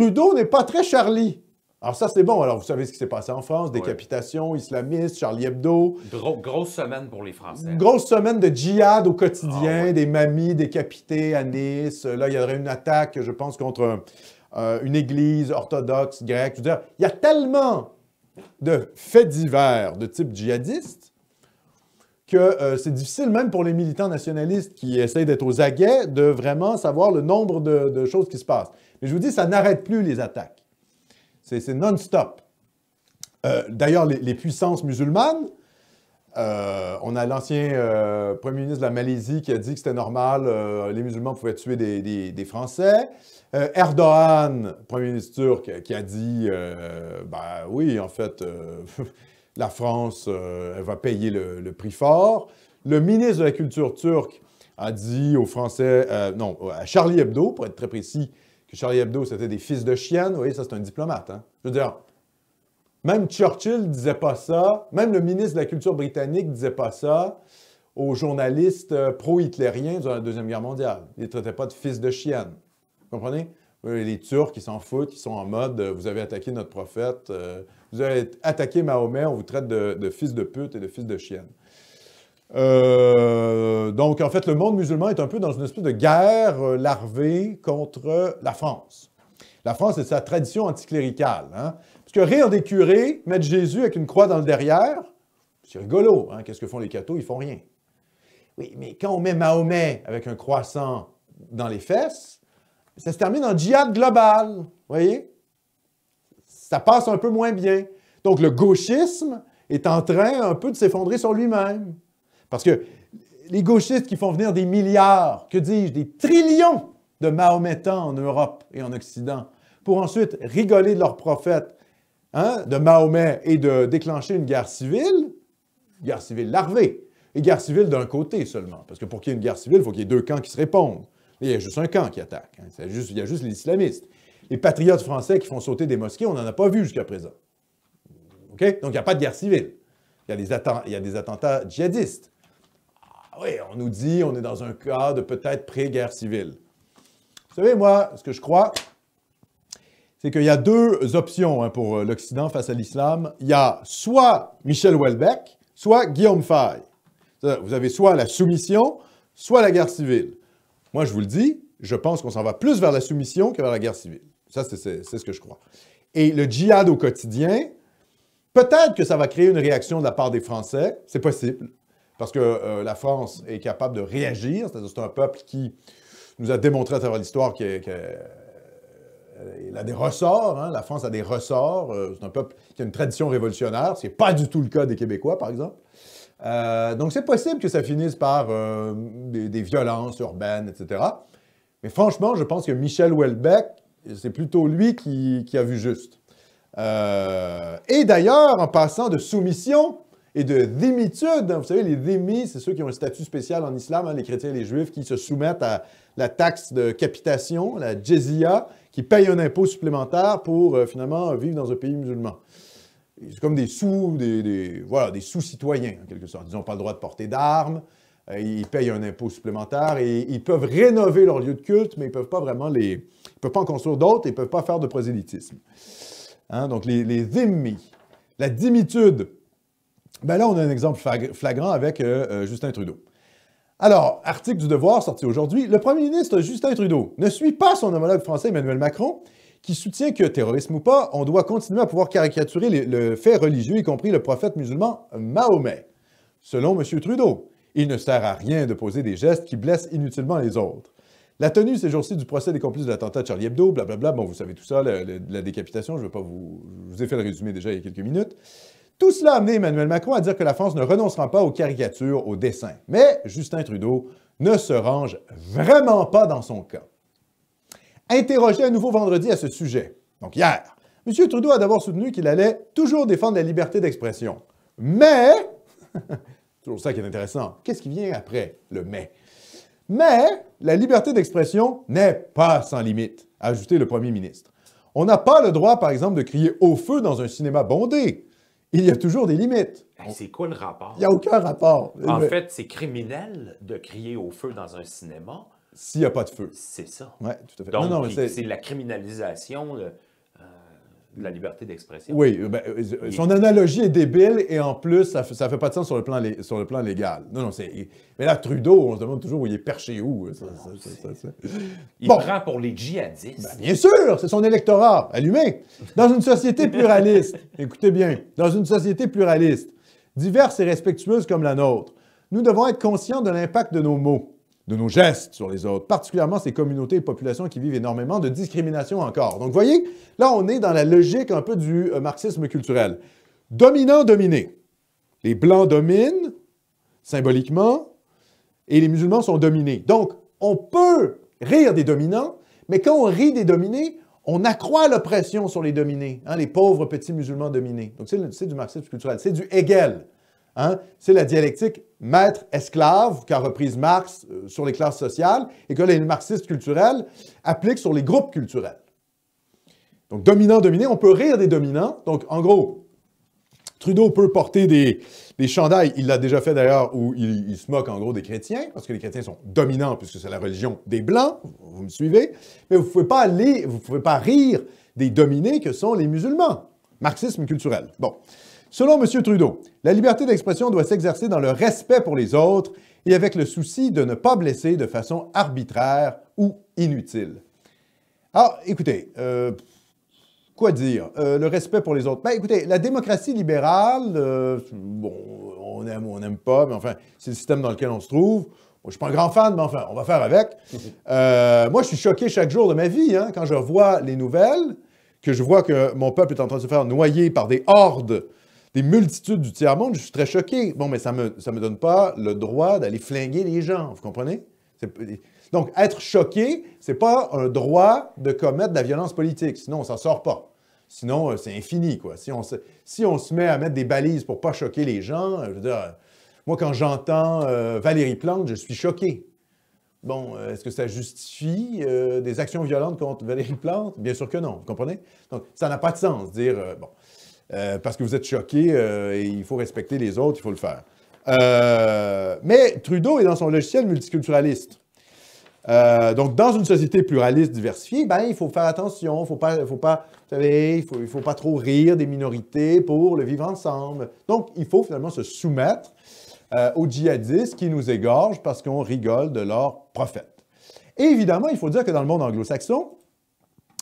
Trudeau n'est pas très Charlie. Alors ça, c'est bon. Alors, vous savez ce qui s'est passé en France, décapitation, islamistes, Charlie Hebdo. Grosse semaine pour les Français. Une grosse semaine de djihad au quotidien, des mamies décapitées à Nice. Là, il y aurait une attaque, je pense, contre une église orthodoxe grecque. Je veux dire, il y a tellement de faits divers de type djihadiste que c'est difficile, même pour les militants nationalistes qui essayent d'être aux aguets, de vraiment savoir le nombre de choses qui se passent. Mais je vous dis, ça n'arrête plus les attaques. C'est non-stop. D'ailleurs, les puissances musulmanes, on a l'ancien premier ministre de la Malaisie qui a dit que c'était normal, les musulmans pouvaient tuer des Français. Erdogan, premier ministre turc, qui a dit, ben oui, en fait, la France, elle va payer le prix fort. Le ministre de la Culture turque a dit aux Français, non, à Charlie Hebdo, pour être très précis, que Charlie Hebdo, c'était des fils de chiennes. Vous voyez, ça, c'est un diplomate. Hein? Je veux dire, même Churchill disait pas ça, même le ministre de la Culture britannique disait pas ça aux journalistes pro-hitlériens durant la Deuxième Guerre mondiale. Ils ne traitaient pas de fils de chiennes. Vous comprenez? Les Turcs, ils s'en foutent, ils sont en mode « vous avez attaqué notre prophète, vous avez attaqué Mahomet, on vous traite de fils de pute et de fils de chienne ». Donc, en fait, le monde musulman est un peu dans une espèce de guerre larvée contre la France. La France, c'est sa tradition anticléricale. Hein? Parce que rire des curés, mettre Jésus avec une croix dans le derrière, c'est rigolo. Hein? Qu'est-ce que font les cathos? Ils font rien. Oui, mais quand on met Mahomet avec un croissant dans les fesses, ça se termine en djihad global. Vous voyez? Ça passe un peu moins bien. Donc, le gauchisme est en train un peu de s'effondrer sur lui-même. Parce que les gauchistes qui font venir des milliards, que dis-je, des trillions de Mahométans en Europe et en Occident, pour ensuite rigoler de leur prophète, hein, de Mahomet, et de déclencher une guerre civile larvée, et guerre civile d'un côté seulement. Parce que pour qu'il y ait une guerre civile, il faut qu'il y ait deux camps qui se répondent. Et il y a juste un camp qui attaque. Hein. Il y a juste les islamistes. Les patriotes français qui font sauter des mosquées, on n'en a pas vu jusqu'à présent. OK? Donc, il n'y a pas de guerre civile. Il y a des attentats djihadistes. Ah oui, on nous dit on est dans un cas de peut-être pré-guerre civile. Vous savez, moi, ce que je crois, c'est qu'il y a deux options hein, pour l'Occident face à l'islam. Il y a soit Michel Houellebecq, soit Guillaume Faye. Vous avez soit la soumission, soit la guerre civile. Moi, je vous le dis, je pense qu'on s'en va plus vers la soumission que vers la guerre civile. Ça, c'est ce que je crois. Et le djihad au quotidien, peut-être que ça va créer une réaction de la part des Français. C'est possible. Parce que la France est capable de réagir. C'est un peuple qui nous a démontré à travers l'histoire qu'il a des ressorts. Hein. La France a des ressorts. C'est un peuple qui a une tradition révolutionnaire. Ce n'est pas du tout le cas des Québécois, par exemple. Donc, c'est possible que ça finisse par des violences urbaines, etc. Mais franchement, je pense que Michel Houellebecq, c'est plutôt lui qui a vu juste. Et d'ailleurs, en passant de soumission et de dhimitude, vous savez, les dhimmis, c'est ceux qui ont un statut spécial en islam, hein, les chrétiens et les juifs, qui se soumettent à la taxe de capitation, la jizya, qui payent un impôt supplémentaire pour finalement vivre dans un pays musulman. C'est comme des sous-citoyens, en quelque sorte. Ils n'ont pas le droit de porter d'armes, ils payent un impôt supplémentaire et ils peuvent rénover leur lieu de culte, mais ils ne peuvent pas vraiment ils ne peuvent pas en construire d'autres et ils ne peuvent pas faire de prosélytisme. Hein, donc, les dhimmis. La dhimitude. Ben là, on a un exemple flagrant avec Justin Trudeau. Alors, article du Devoir sorti aujourd'hui, le premier ministre Justin Trudeau ne suit pas son homologue français Emmanuel Macron, qui soutient que, terrorisme ou pas, on doit continuer à pouvoir caricaturer le fait religieux, y compris le prophète musulman Mahomet. Selon M. Trudeau, il ne sert à rien de poser des gestes qui blessent inutilement les autres. La tenue ces jours-ci du procès des complices de l'attentat de Charlie Hebdo, blablabla, bon, vous savez tout ça, la décapitation, je ne vais pas je vous ai fait le résumé déjà il y a quelques minutes. Tout cela a amené Emmanuel Macron à dire que la France ne renoncera pas aux caricatures, aux dessins. Mais Justin Trudeau ne se range vraiment pas dans son cas. Interrogé à nouveau vendredi à ce sujet, donc hier, M. Trudeau a d'abord soutenu qu'il allait toujours défendre la liberté d'expression. Mais, c'est toujours ça qui est intéressant, qu'est-ce qui vient après le « mais » ? Mais la liberté d'expression n'est pas sans limite, a ajouté le premier ministre. On n'a pas le droit, par exemple, de crier au feu dans un cinéma bondé. Il y a toujours des limites. Hey, c'est quoi le rapport? Il n'y a aucun rapport. En fait, c'est criminel de crier au feu dans un cinéma, s'il n'y a pas de feu. C'est ça. Oui, tout à fait. Donc, non, mais c'est la criminalisation de la liberté d'expression. Oui, son analogie est débile et en plus, ça fait pas de sens sur le plan légal. Non, mais là, Trudeau, on se demande toujours où il est perché où. Il prend pour les djihadistes. Ben, bien sûr, c'est son électorat. Allumé. Dans une société pluraliste, écoutez bien, dans une société pluraliste, diverse et respectueuse comme la nôtre, nous devons être conscients de l'impact de nos mots, de nos gestes sur les autres, particulièrement ces communautés et populations qui vivent énormément de discrimination encore. Donc, vous voyez, là, on est dans la logique un peu du marxisme culturel. Dominant-dominé. Les Blancs dominent, symboliquement, et les musulmans sont dominés. Donc, on peut rire des dominants, mais quand on rit des dominés, on accroît l'oppression sur les dominés, hein, les pauvres petits musulmans dominés. Donc, c'est du marxisme culturel. C'est du Hegel. Hein? C'est la dialectique maître-esclave qu'a reprise Marx sur les classes sociales et que les marxistes culturels appliquent sur les groupes culturels. Donc, dominant-dominé, on peut rire des dominants. Donc, en gros, Trudeau peut porter des chandails, il l'a déjà fait d'ailleurs, où il se moque en gros des chrétiens, parce que les chrétiens sont dominants puisque c'est la religion des Blancs, vous me suivez, mais vous ne pouvez pas rire des dominés que sont les musulmans. Marxisme culturel. Bon. Selon M. Trudeau, la liberté d'expression doit s'exercer dans le respect pour les autres et avec le souci de ne pas blesser de façon arbitraire ou inutile. Alors, écoutez, quoi dire? Le respect pour les autres. Ben, écoutez, la démocratie libérale, bon, on aime ou on n'aime pas, mais enfin, c'est le système dans lequel on se trouve. Moi, je ne suis pas un grand fan, mais enfin, on va faire avec. Moi, je suis choqué chaque jour de ma vie, hein, quand je vois les nouvelles, que je vois que mon peuple est en train de se faire noyer par des hordes, des multitudes du tiers-monde, je suis très choqué. Bon, mais ça me donne pas le droit d'aller flinguer les gens, vous comprenez? Donc, être choqué, c'est pas un droit de commettre de la violence politique, sinon on s'en sort pas. Sinon, c'est infini, quoi. Si on se met à mettre des balises pour pas choquer les gens, je veux dire, moi, quand j'entends Valérie Plante, je suis choqué. Bon, est-ce que ça justifie des actions violentes contre Valérie Plante? Bien sûr que non, vous comprenez? Donc, ça n'a pas de sens de dire, bon... parce que vous êtes choqué et il faut respecter les autres, il faut le faire. Mais Trudeau est dans son logiciel multiculturaliste. Donc, dans une société pluraliste diversifiée, ben, il faut faire attention, il ne faut pas trop rire des minorités pour le vivre ensemble. Donc, il faut finalement se soumettre aux djihadistes qui nous égorgent parce qu'on rigole de leur prophète. Et évidemment, il faut dire que dans le monde anglo-saxon,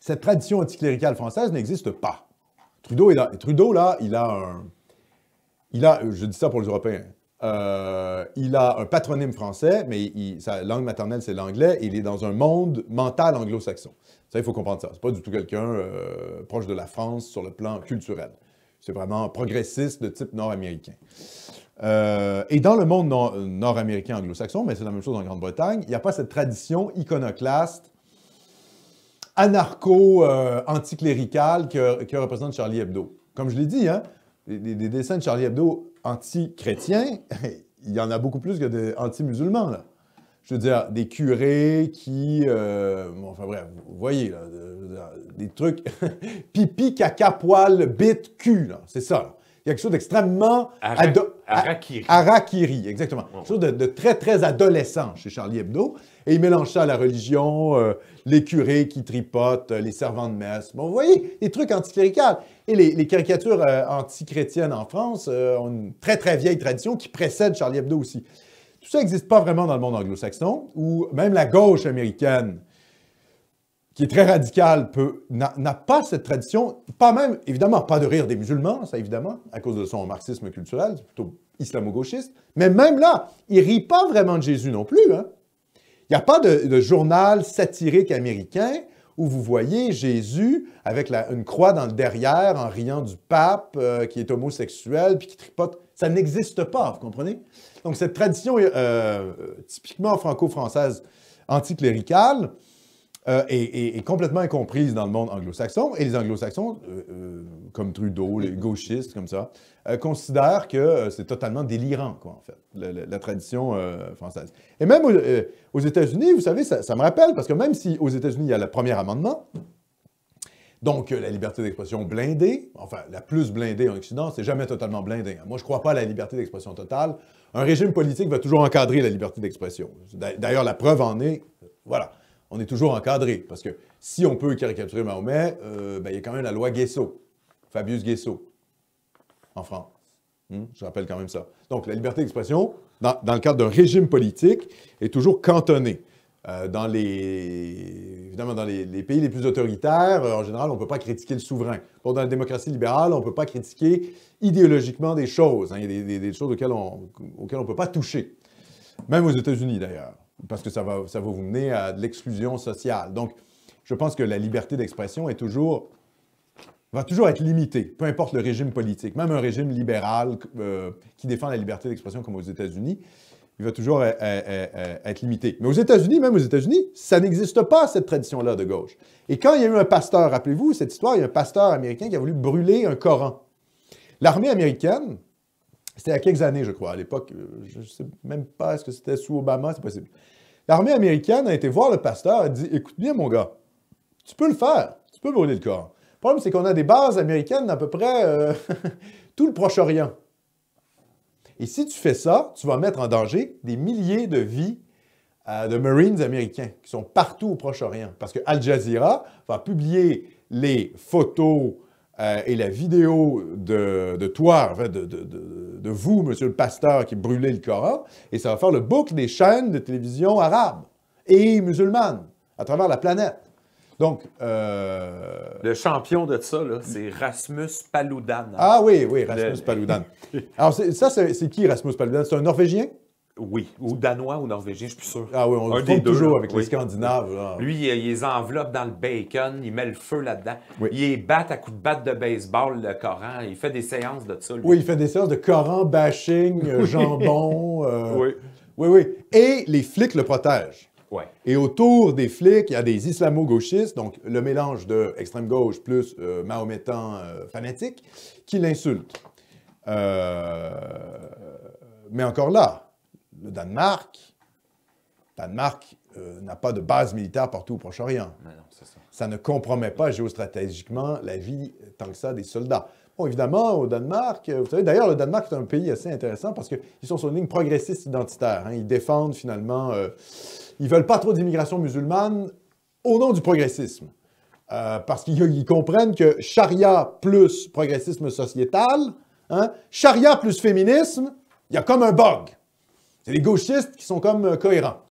cette tradition anticléricale française n'existe pas. Trudeau, là, je dis ça pour les Européens, il a un patronyme français, mais sa langue maternelle, c'est l'anglais, et il est dans un monde mental anglo-saxon. Ça, il faut comprendre ça. C'est pas du tout quelqu'un proche de la France sur le plan culturel. C'est vraiment progressiste de type nord-américain. Et dans le monde nord-américain anglo-saxon, mais c'est la même chose en Grande-Bretagne, il n'y a pas cette tradition iconoclaste anarcho-anticlérical que représente Charlie Hebdo. Comme je l'ai dit, hein, des dessins de Charlie Hebdo anti-chrétiens, il y en a beaucoup plus que des anti-musulmans, là. Je veux dire, des curés qui... bon, enfin bref, vous voyez, là, des trucs pipi, caca, poil, bite, cul, là. C'est ça, là. Il y a quelque chose d'extrêmement... Harakiri. Harakiri, exactement. Quelque chose de très, très adolescent chez Charlie Hebdo. Et il mélange ça à la religion, les curés qui tripotent, les servants de messe. Bon, vous voyez, des trucs anticléricales. Et les caricatures anti-chrétiennes en France ont une très, très vieille tradition qui précède Charlie Hebdo aussi. Tout ça n'existe pas vraiment dans le monde anglo-saxon, où même la gauche américaine, qui est très radicale, n'a pas cette tradition, évidemment, pas de rire des musulmans, ça évidemment, à cause de son marxisme culturel, c'est plutôt islamo-gauchiste, mais même là, il ne rit pas vraiment de Jésus non plus, hein. Il n'y a pas de journal satirique américain où vous voyez Jésus avec une croix dans le derrière en riant du pape qui est homosexuel puis qui tripote. Ça n'existe pas, vous comprenez? Donc cette tradition typiquement franco-française anticléricale est complètement incomprise dans le monde anglo-saxon. Et les anglo-saxons, comme Trudeau, les gauchistes comme ça, considèrent que c'est totalement délirant, quoi, en fait, la tradition française. Et même aux États-Unis, vous savez, ça me rappelle, parce que même si aux États-Unis, il y a le premier amendement, donc la liberté d'expression blindée, enfin, la plus blindée en Occident, c'est jamais totalement blindé. Moi, je ne crois pas à la liberté d'expression totale. Un régime politique va toujours encadrer la liberté d'expression. D'ailleurs, la preuve en est voilà, on est toujours encadré. Parce que si on peut caricaturer Mahomet, il y a quand même la loi Guesso, Fabius Guesso, en France. Je rappelle quand même ça. Donc, la liberté d'expression, dans le cadre d'un régime politique, est toujours cantonnée. Évidemment, dans les pays les plus autoritaires, en général, on ne peut pas critiquer le souverain. Bon, dans la démocratie libérale, on ne peut pas critiquer idéologiquement des choses. Il y a des choses auxquelles on ne peut pas toucher. Même aux États-Unis, d'ailleurs, parce que ça va vous mener à de l'exclusion sociale. Donc, je pense que la liberté d'expression va toujours être limitée, peu importe le régime politique. Même un régime libéral qui défend la liberté d'expression comme aux États-Unis, il va toujours être limité. Mais même aux États-Unis, ça n'existe pas, cette tradition-là de gauche. Et quand il y a eu un pasteur, rappelez-vous cette histoire, il y a un pasteur américain qui a voulu brûler un Coran. L'armée américaine, c'était il y a quelques années, je crois, à l'époque, je ne sais même pas, est-ce que c'était sous Obama, c'est possible. L'armée américaine a été voir le pasteur, a dit « Écoute bien, mon gars, tu peux le faire, tu peux brûler le Coran. Le problème, c'est qu'on a des bases américaines dans à peu près tout le Proche-Orient. Et si tu fais ça, tu vas mettre en danger des milliers de vies de Marines américains qui sont partout au Proche-Orient. Parce que Al Jazeera va publier les photos et la vidéo de toi, enfin de vous, monsieur le pasteur, qui brûlez le Coran, et ça va faire le boucle des chaînes de télévision arabes et musulmanes à travers la planète. Donc, le champion de ça, c'est Rasmus Paludan. Ah oui, Rasmus Paludan. Alors, c'est qui Rasmus Paludan? C'est un Norvégien? Oui, ou Danois ou Norvégien, je suis plus sûr. Ah oui, on le trompe toujours avec les Scandinaves. Là. Lui, il les enveloppe dans le bacon, il met le feu là-dedans. Oui. Il les bat à coups de batte de baseball, le Coran. Il fait des séances de ça. Lui. Oui, il fait des séances de Coran, bashing, jambon. Oui. Et les flics le protègent. Ouais. Et autour des flics, il y a des islamo-gauchistes, donc le mélange de extrême gauche plus mahométan fanatique, qui l'insultent. Mais encore là, le Danemark n'a pas de base militaire partout au Proche-Orient. Ça ne compromet pas géostratégiquement la vie tant que ça des soldats. Bon, évidemment, au Danemark, vous savez, d'ailleurs, le Danemark est un pays assez intéressant parce qu'ils sont sur une ligne progressiste identitaire. Ils défendent finalement... ils ne veulent pas trop d'immigration musulmane au nom du progressisme. Parce qu'ils comprennent que charia plus progressisme sociétal, charia plus féminisme, il y a comme un bug. C'est les gauchistes qui sont comme cohérents.